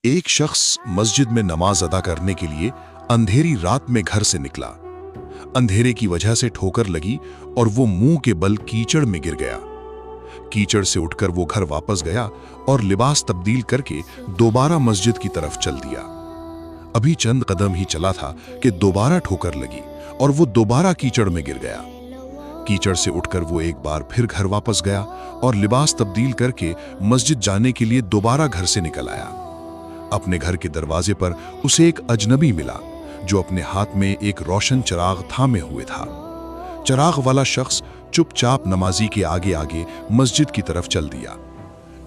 ایک شخص مسجد میں نماز ادا کرنے کے لیے اندھیری رات میں گھر سے نکلا۔ اندھیرے کی وجہ سے ٹھوکر لگی اور وہ منہ کے بل کیچڑ میں گر گیا۔ کیچڑ سے اٹھ کر وہ گھر واپس گیا اور لباس تبدیل کر کے دوبارہ مسجد کی طرف چل دیا۔ ابھی چند قدم ہی چلا تھا کہ دوبارہ ٹھوکر لگی اور وہ دوبارہ کیچڑ میں گر گیا۔ کیچڑ سے اٹھ کر وہ ایک بار پھر گھر واپس گیا اور لباس تبدیل کر کے مسجد جانے کے لیے دوبارہ گھر سے نکل آیا۔ اپنے گھر کے دروازے پر اسے ایک اجنبی ملا جو اپنے ہاتھ میں ایک روشن چراغ تھامے ہوئے تھا۔ چراغ والا شخص چپ چاپ نمازی کے آگے آگے مسجد کی طرف چل دیا۔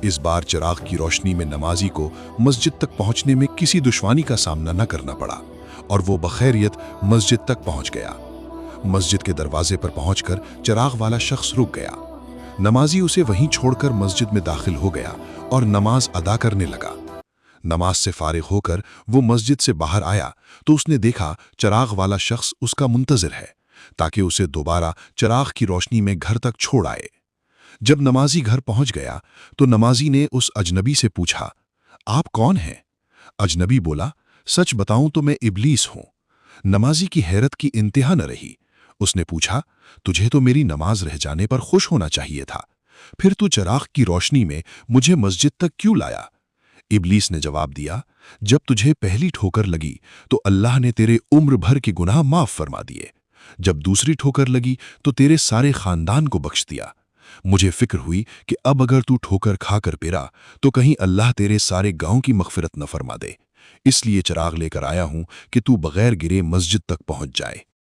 اس بار چراغ کی روشنی میں نمازی کو مسجد تک پہنچنے میں کسی دشواری کا سامنا نہ کرنا پڑا اور وہ بخیریت مسجد تک پہنچ گیا۔ مسجد کے دروازے پر پہنچ کر چراغ والا شخص رک گیا۔ نمازی اسے وہیں چھوڑ کر مسجد میں داخل ہو گیا اور نماز ادا کرنے لگا۔ نماز سے فارغ ہو کر وہ مسجد سے باہر آیا تو اس نے دیکھا چراغ والا شخص اس کا منتظر ہے تاکہ اسے دوبارہ چراغ کی روشنی میں گھر تک چھوڑ آئے۔ جب نمازی گھر پہنچ گیا تو نمازی نے اس اجنبی سے پوچھا، آپ کون ہیں؟ اجنبی بولا، سچ بتاؤں تو میں ابلیس ہوں۔ نمازی کی حیرت کی انتہا نہ رہی۔ اس نے پوچھا، تجھے تو میری نماز رہ جانے پر خوش ہونا چاہیے تھا، پھر تو چراغ کی روشنی میں مجھے مسجد تک کیوں لایا؟ ابلیس نے جواب دیا، جب تجھے پہلی ٹھوکر لگی تو اللہ نے تیرے عمر بھر کے گناہ معاف فرما دیے، جب دوسری ٹھوکر لگی تو تیرے سارے خاندان کو بخش دیا۔ مجھے فکر ہوئی کہ اب اگر تو ٹھوکر کھا کر پیرا تو کہیں اللہ تیرے سارے گاؤں کی مغفرت نہ فرما دے، اس لیے چراغ لے کر آیا ہوں کہ تو بغیر گرے مسجد تک پہنچ جائے۔